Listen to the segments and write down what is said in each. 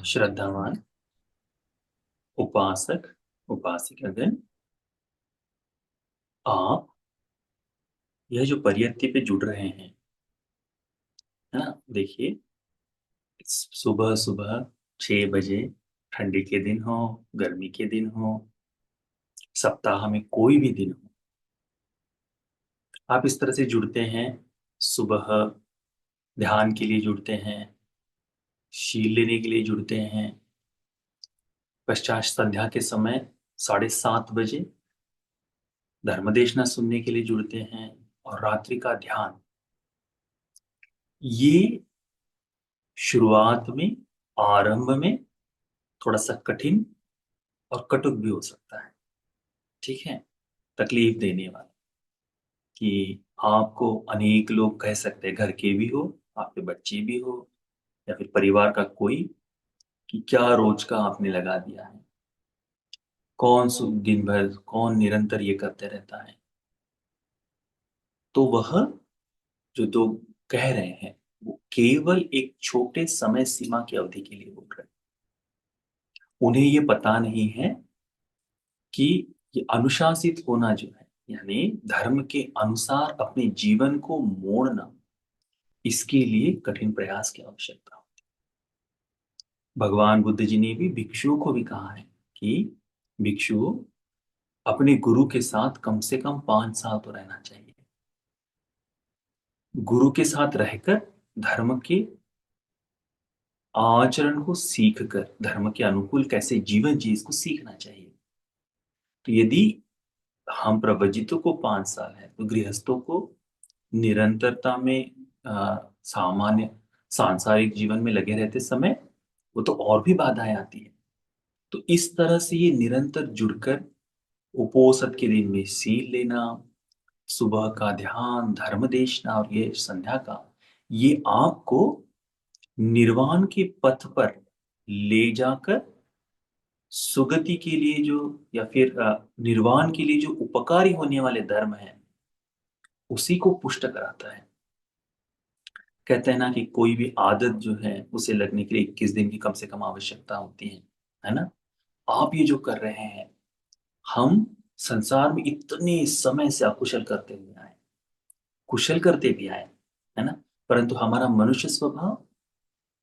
श्रद्धावान उपासक उपासिकागण, आप यह जो परियत्ति पे जुड़ रहे हैं, है ना? देखिए, सुबह सुबह 6 बजे, ठंडी के दिन हो, गर्मी के दिन हो, सप्ताह में कोई भी दिन हो, आप इस तरह से जुड़ते हैं। सुबह ध्यान के लिए जुड़ते हैं, शील लेने के लिए जुड़ते हैं। पश्चात संध्या के समय 7:30 बजे धर्मदेशना सुनने के लिए जुड़ते हैं, और रात्रि का ध्यान। ये शुरुआत में, आरंभ में थोड़ा सा कठिन और कटुक भी हो सकता है, ठीक है? तकलीफ देने वाला, कि आपको अनेक लोग कह सकते हैं, घर के भी हो, आपके बच्चे भी हो, या फिर परिवार का कोई, कि क्या रोज का आपने लगा दिया है, कौन दिन भर कौन निरंतर ये करते रहता है। तो वह जो दो कह रहे हैं, वो केवल एक छोटे समय सीमा की अवधि के लिए बोल रहे हैं। उन्हें ये पता नहीं है कि ये अनुशासित होना जो है, यानी धर्म के अनुसार अपने जीवन को मोड़ना, इसके लिए कठिन प्रयास की आवश्यकता होती है। भगवान बुद्ध जी ने भी भिक्षुओं को भी कहा है कि भिक्षु अपने गुरु के साथ कम से कम 5 साल तो रहना चाहिए। गुरु के साथ रहकर धर्म के आचरण को सीख कर धर्म के अनुकूल कैसे जीवन जिए, इसको सीखना चाहिए। तो यदि हम प्रव्रजितों को 5 साल है, तो गृहस्थों को निरंतरता में सामान्य सांसारिक जीवन में लगे रहते समय वो तो और भी बाधाएं आती है। तो इस तरह से ये निरंतर जुड़कर उपोषद के दिन में सील लेना, सुबह का ध्यान, धर्म देशना और ये संध्या का, ये आपको निर्वाण के पथ पर ले जाकर सुगति के लिए जो, या फिर निर्वाण के लिए जो उपकारी होने वाले धर्म हैं, उसी को पुष्ट कराता है। कहते हैं ना कि कोई भी आदत जो है उसे लगने के लिए 21 दिन की कम से कम आवश्यकता होती है ना? आप ये जो कर रहे हैं, हम संसार में इतने समय से अकुशल करते हुए आए, कुशल करते भी आए, है ना? परंतु हमारा मनुष्य स्वभाव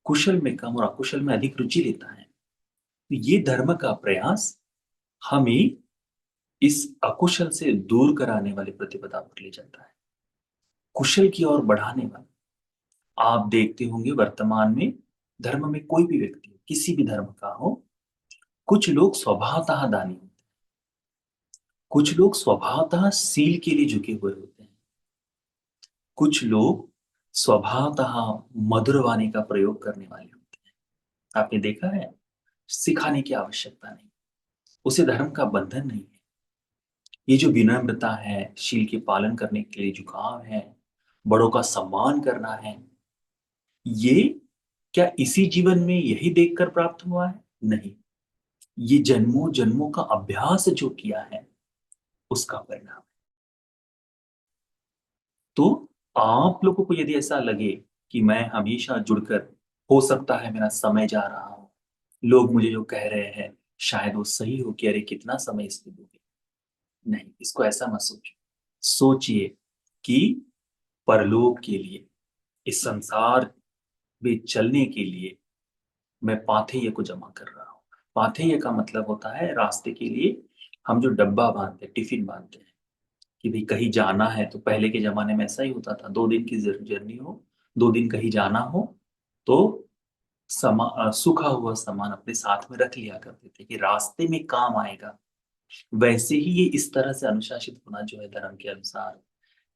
कुशल में कम और अकुशल में अधिक रुचि लेता है। तो ये धर्म का प्रयास हमें इस अकुशल से दूर कराने वाली प्रतिपदा पर ले जाता है, कुशल की ओर बढ़ाने वाला। आप देखते होंगे वर्तमान में धर्म में कोई भी व्यक्ति, किसी भी धर्म का हो, कुछ लोग स्वभावतः दानी होते हैं, कुछ लोग स्वभावतः सील के लिए झुके हुए होते हैं, कुछ लोग स्वभावतः मधुर वाणी का प्रयोग करने वाले होते हैं। आपने देखा है, सिखाने की आवश्यकता नहीं, उसे धर्म का बंधन नहीं है। ये जो विनम्रता है, शील के पालन करने के लिए झुकाव है, बड़ों का सम्मान करना है, ये क्या इसी जीवन में यही देखकर प्राप्त हुआ है? नहीं, ये जन्मों जन्मों का अभ्यास जो किया है, उसका परिणाम है। तो आप लोगों को यदि ऐसा लगे कि मैं हमेशा जुड़कर, हो सकता है मेरा समय जा रहा हो, लोग मुझे जो कह रहे हैं शायद वो सही हो, कि अरे कितना समय इसमें दोगे। नहीं, इसको ऐसा मत सोचिए। सोचिए कि परलोक के लिए, इस संसार में चलने के लिए मैं पाथेय को जमा कर रहा हूँ। पाथेय का मतलब होता है रास्ते के लिए हम जो डब्बा बांधते हैं, टिफिन बांधते हैं, कि भाई कहीं जाना है। तो पहले के जमाने में ऐसा ही होता था, 2 दिन की जर्नी हो, 2 दिन कहीं जाना हो, तो सूखा हुआ सामान अपने साथ में रख लिया करते थे कि रास्ते में काम आएगा। वैसे ही ये इस तरह से अनुशासित होना जो है धर्म के अनुसार,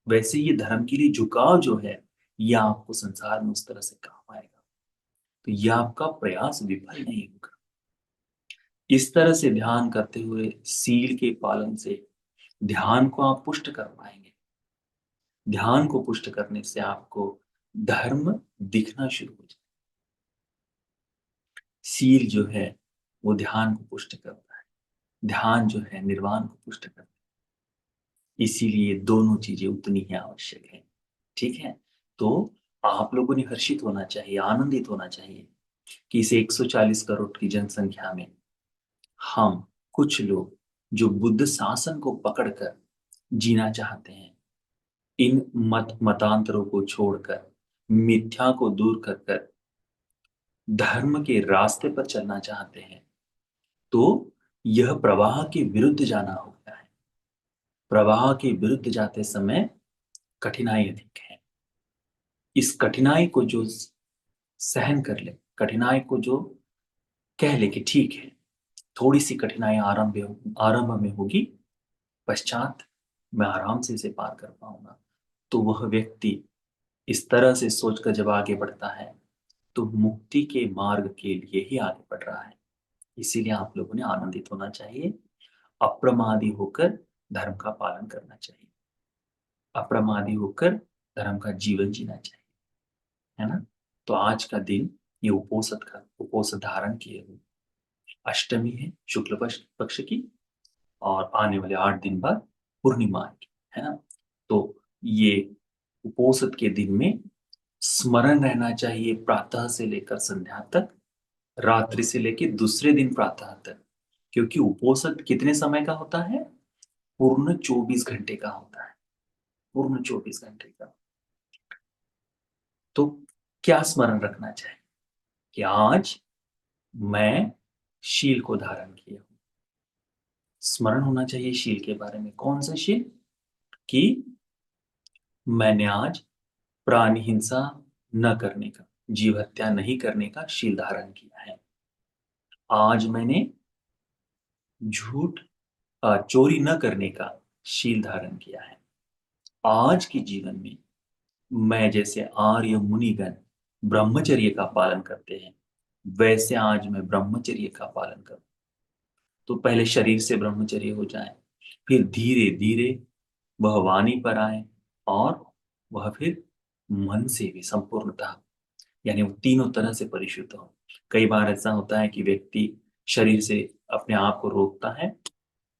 वैसे ये धर्म के लिए झुकाव जो है, ये आपको संसार में उस तरह से काम आएगा। तो ये आपका प्रयास विफल नहीं होगा। इस तरह से ध्यान करते हुए, सील के पालन से ध्यान को आप पुष्ट कर पाएंगे। ध्यान को पुष्ट करने से आपको धर्म दिखना शुरू हो जाए। सील जो है वो ध्यान को पुष्ट करता है, ध्यान जो है निर्वाण को पुष्ट करता है। इसीलिए दोनों चीजें उतनी ही आवश्यक है, ठीक है? तो आप लोगों ने हर्षित होना चाहिए, आनंदित होना चाहिए कि इस 140 करोड़ की जनसंख्या में हम कुछ लोग जो बुद्ध शासन को पकड़कर जीना चाहते हैं, इन मतांतरों को छोड़कर, मिथ्या को दूर कर कर धर्म के रास्ते पर चलना चाहते हैं, तो यह प्रवाह के विरुद्ध जाना होता है। प्रवाह के विरुद्ध जाते समय कठिनाई अधिक है। इस कठिनाई को जो सहन कर ले, कठिनाई को जो कह ले कि ठीक है, थोड़ी सी कठिनाई आरंभ में होगी, पश्चात मैं आराम से इसे पार कर पाऊंगा, तो वह व्यक्ति इस तरह से सोचकर जब आगे बढ़ता है तो मुक्ति के मार्ग के लिए ही आगे बढ़ रहा है। इसीलिए आप लोगों ने आनंदित होना चाहिए, अप्रमादी होकर धर्म का पालन करना चाहिए, अप्रमादी होकर धर्म का जीवन जीना चाहिए, है ना। तो आज का दिन ये उपोषद धारण किए हुए अष्टमी है, शुक्ल पक्ष की, और आने वाले 8 दिन बाद पूर्णिमा है ना। तो ये उपोषद के दिन में स्मरण रहना चाहिए, प्रातः से लेकर संध्या तक, रात्रि से लेकर दूसरे दिन प्रातः तक, क्योंकि उपोषद कितने समय का होता है? पूर्ण 24 घंटे का होता है, पूर्ण 24 घंटे का। तो क्या स्मरण रखना चाहिए कि आज मैं शील को धारण किया हूं। स्मरण होना चाहिए शील के बारे में। कौन सा शील? कि मैंने आज प्राणी हिंसा न करने का, जीव हत्या नहीं करने का शील धारण किया है। आज मैंने झूठ चोरी न करने का शील धारण किया है। आज के जीवन में मैं जैसे आर्य मुनिगण ब्रह्मचर्य का पालन करते हैं, वैसे आज मैं ब्रह्मचर्य का पालन करूं। तो पहले शरीर से ब्रह्मचर्य हो जाए, फिर धीरे धीरे वह वाणी पर आए, और वह फिर मन से भी संपूर्णतः, यानी वो तीनों तरह से परिशुद्ध हो। कई बार ऐसा होता है कि व्यक्ति शरीर से अपने आप को रोकता है,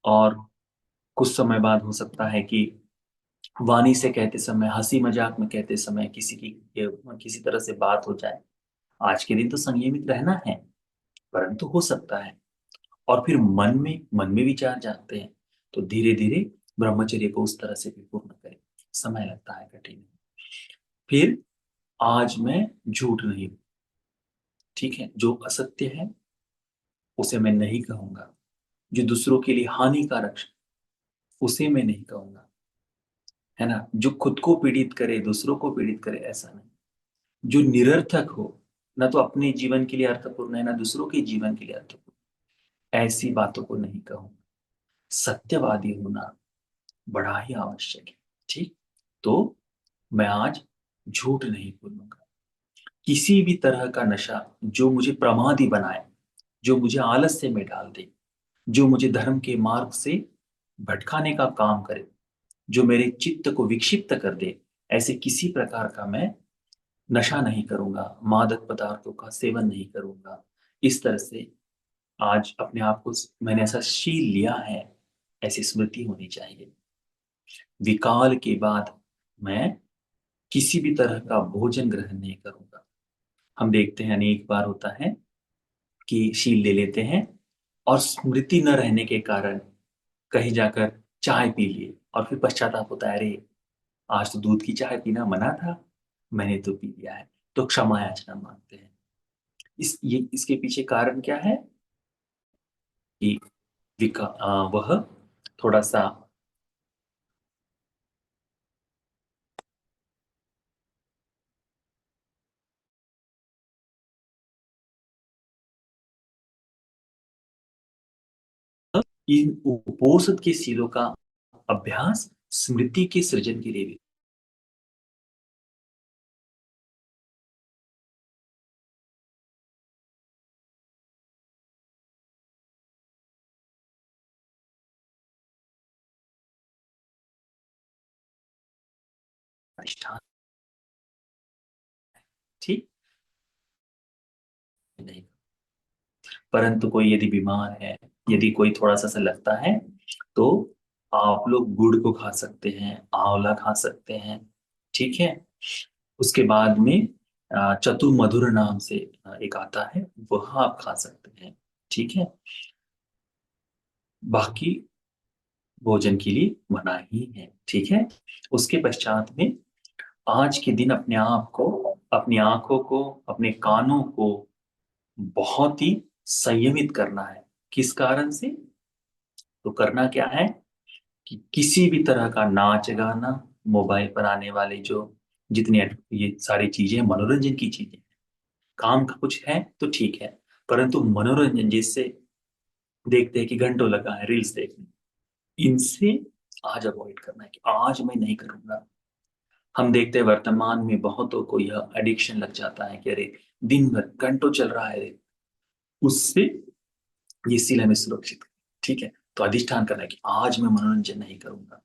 और कुछ समय बाद हो सकता है कि वाणी से कहते समय, हंसी मजाक में कहते समय किसी तरह से बात हो जाए। आज के दिन तो संयमित रहना है, परंतु हो सकता है, और फिर मन में विचार जाते हैं, तो धीरे धीरे ब्रह्मचर्य को उस तरह से भी पूर्ण करें। समय लगता है, कठिन। फिर आज मैं झूठ नहीं, ठीक है, जो असत्य है उसे मैं नहीं कहूंगा, जो दूसरों के लिए हानिकारक उसे मैं नहीं कहूंगा, है ना। जो खुद को पीड़ित करे, दूसरों को पीड़ित करे, ऐसा नहीं। जो निरर्थक हो, ना तो अपने जीवन के लिए अर्थपूर्ण है, ना दूसरों के जीवन के लिए अर्थपूर्ण, ऐसी बातों को नहीं कहूंगा। सत्यवादी होना बड़ा ही आवश्यक है, ठीक। तो मैं आज झूठ नहीं बोलूंगा। किसी भी तरह का नशा जो मुझे प्रमादी बनाए, जो मुझे आलस्य में डाल दे, जो मुझे धर्म के मार्ग से भटकाने का काम करे, जो मेरे चित्त को विक्षिप्त कर दे, ऐसे किसी प्रकार का मैं नशा नहीं करूंगा, मादक पदार्थों का सेवन नहीं करूंगा। इस तरह से आज अपने आप को मैंने ऐसा शील लिया है, ऐसी स्मृति होनी चाहिए। विकाल के बाद मैं किसी भी तरह का भोजन ग्रहण नहीं करूंगा। हम देखते हैं अनेक बार होता है कि शील ले लेते हैं, और स्मृति न रहने के कारण कहीं जाकर चाय पी लिए, और फिर पश्चाताप होता है, अरे आज तो दूध की चाय पीना मना था, मैंने तो पी लिया है। तो क्षमा याचना मांगते हैं। इसके पीछे कारण क्या है? कि वह थोड़ा सा इन उपोषद के शीलों का अभ्यास स्मृति के सृजन के लिए भी अधिष्ठान, ठीक नहीं। परंतु कोई यदि बीमार है, यदि कोई थोड़ा सा लगता है, तो आप लोग गुड़ को खा सकते हैं, आंवला खा सकते हैं, ठीक है। उसके बाद में चतुर मधुर नाम से एक आता है, वह आप खा सकते हैं। ठीक है, बाकी भोजन के लिए मना ही है। ठीक है, उसके पश्चात में आज के दिन अपने आप को, अपनी आंखों को, अपने कानों को बहुत ही संयमित करना है। किस कारण से? तो करना क्या है कि किसी भी तरह का नाच गाना, मोबाइल पर आने वाले जो जितनी ये सारी चीजें मनोरंजन की चीजें, काम का कुछ है तो ठीक है, परंतु मनोरंजन जिससे देखते हैं कि घंटों लगा है रील्स देखने, इनसे आज अवॉइड करना है कि आज मैं नहीं करूंगा। हम देखते हैं वर्तमान में बहुतों को यह एडिक्शन लग जाता है कि अरे दिन भर घंटों चल रहा है रे, उससे ये सील हमें सुरक्षित है। ठीक है, तो अधिष्ठान करना है कि आज मैं मनोरंजन नहीं करूंगा,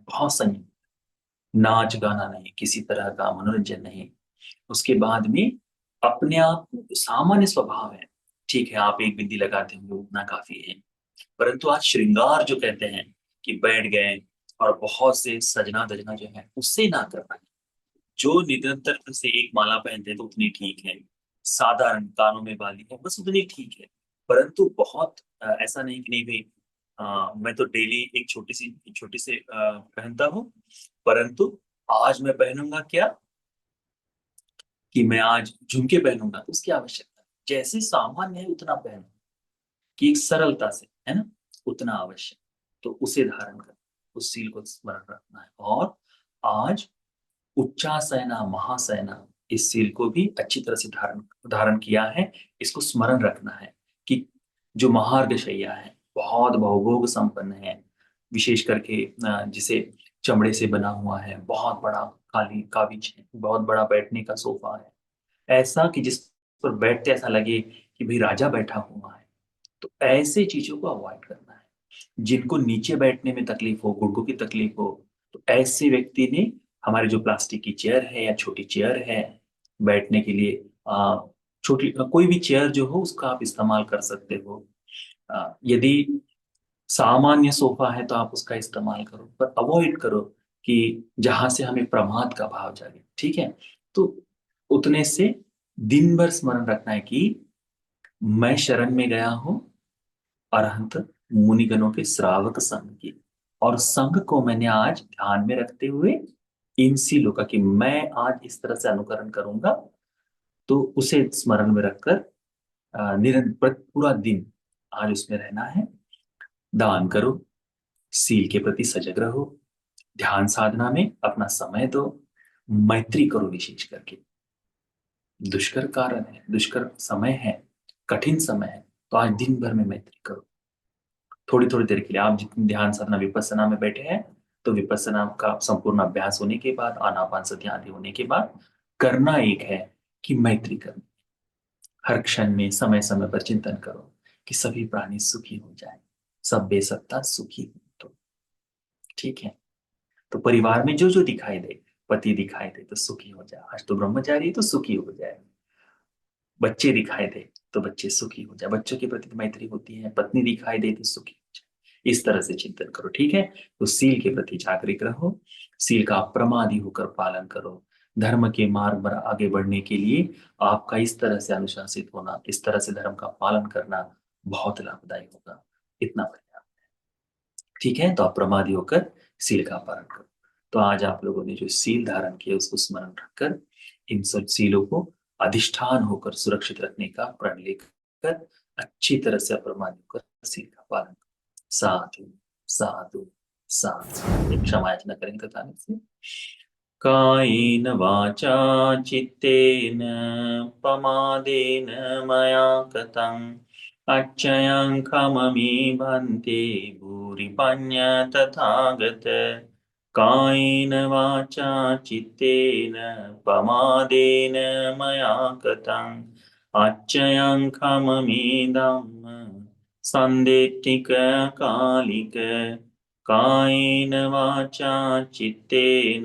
बहुत संयम, नाच गाना नहीं, किसी तरह का मनोरंजन नहीं। उसके बाद में अपने आप को, सामान्य स्वभाव है, ठीक है, आप एक बिंदी लगाते होंगे उतना काफी है, परंतु आज श्रृंगार जो कहते हैं कि बैठ गए और बहुत से सजना धजना जो है उससे ना करना है। जो निरंतर से एक माला पहनते हैं तो उतनी ठीक है, साधारण कानों में बाली है बस उतनी ठीक है, परंतु बहुत ऐसा नहीं कि नहीं भाई, मैं तो डेली एक छोटी सी पहनता हूँ, परंतु आज मैं पहनूंगा क्या कि मैं आज झुमके पहनूंगा, तो उसकी आवश्यकता है। जैसे सामान्य है उतना पहनो, कि एक सरलता से, है ना, उतना आवश्यक, तो उसे धारण कर, उस सील को स्मरण रखना है। और आज उच्चासना महासना, इस सील को भी अच्छी तरह से धारण धारण किया है। इसको स्मरण रखना है कि जो महार्घशय्या है बहुत बहुभोग संपन्न है, विशेष करके जिसे चमड़े से बना हुआ है, बहुत बड़ा काली काबिज है, बहुत बड़ा बैठने का सोफा है, ऐसा कि जिस पर बैठते ऐसा लगे कि भाई राजा बैठा हुआ है। तो ऐसे चीजों को अवॉइड करना है। जिनको नीचे बैठने में तकलीफ हो, घुटनों की तकलीफ हो, तो ऐसे व्यक्ति ने हमारे जो प्लास्टिक की चेयर है या छोटी चेयर है बैठने के लिए, छोटी कोई भी चेयर जो हो उसका आप इस्तेमाल कर सकते हो। यदि सामान्य सोफा है तो आप उसका इस्तेमाल करो, पर अवॉइड करो कि जहां से हमें प्रमाद का भाव जागे। ठीक है, तो उतने से दिन भर स्मरण रखना है कि मैं शरण में गया हूं अरहंत मुनिगणों के श्रावक संघ की, और संघ को मैंने आज ध्यान में रखते हुए इन सीलों का कि मैं आज इस तरह से अनुकरण करूंगा, तो उसे स्मरण में रखकर निरंतर पूरा दिन आज उसमें रहना है। दान करो, सील के प्रति सजग रहो, ध्यान साधना में अपना समय दो, मैत्री करो, विशेष करके दुष्कर कारण है, दुष्कर समय है, कठिन समय है, तो आज दिन भर में मैत्री करो। थोड़ी थोड़ी देर के लिए आप जितनी ध्यान साधना विपस्सना में बैठे हैं, तो विपस्सना का संपूर्ण अभ्यास होने के बाद, आनापानसति आदि होने के बाद, करना एक है कि मैत्री करना। हर क्षण में समय समय पर चिंतन करो कि सभी प्राणी सुखी हो जाए, सब बेसत्ता सुखी हो। तो ठीक है, तो परिवार में जो जो दिखाई दे, पति दिखाई दे तो सुखी हो जाए, आज तो ब्रह्मचारी है तो सुखी हो जाए, बच्चे दिखाई दे तो बच्चे सुखी हो जाए, बच्चों के प्रति तो मैत्री होती है, पत्नी दिखाई दे तो सुखी हो जाए, इस तरह से चिंतन करो। ठीक है, तो सील के प्रति जागरूक रहो, सील का अप्रमादी होकर पालन करो। धर्म के मार्ग पर आगे बढ़ने के लिए आपका इस तरह से अनुशासित होना, इस तरह से धर्म का पालन करना बहुत लाभदायी होगा, इतना पर्याप्त। ठीक है, तो अप्रमादी होकर सील का पालन करो। तो आज आप लोगों ने जो सील धारण किया उसको स्मरण रखकर इन सब सीलों को अधिष्ठान होकर सुरक्षित रखने का प्रण लेकर अच्छी तरह से अप्रमादी होकर सील का पालन करो। साधु साधु साधु। एक क्षमा याचना करेंगे बताने से। कायेन वाचा चित्तेन पमादेन मया कृतम् अच्छयं खममि भन्ते भूरि तथागत। कायेन वाचा चित्तेन पमादेन मया कृतम् अच्छयं खममीदम् सन्दिट्ठिक कालिक। कायेन वाचा चित्तेन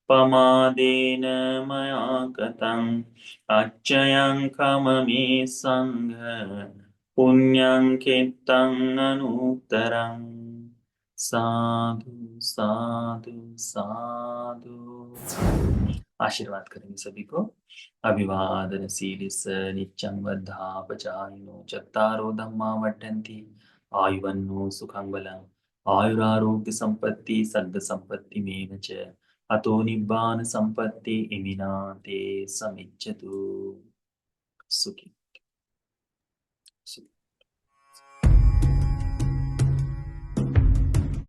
पमादेन मया कृतम् अच्छयं खममि संघ पुण्यं कृतं अनुत्तरम्। साधु साधु साधु। आशीर्वाद करेंगे सभी को। अभिवादन सीलिस नित्यं वर्धापचारिणो चत्तारो धम्मा वर्धन्ति आयुवन्नो सुखं बलम् आयुरारोग्य संपत्ति सद्द संपत्ति में च अतो निब्बान संपत्ति इमिना ते समिच्छतु सुखी।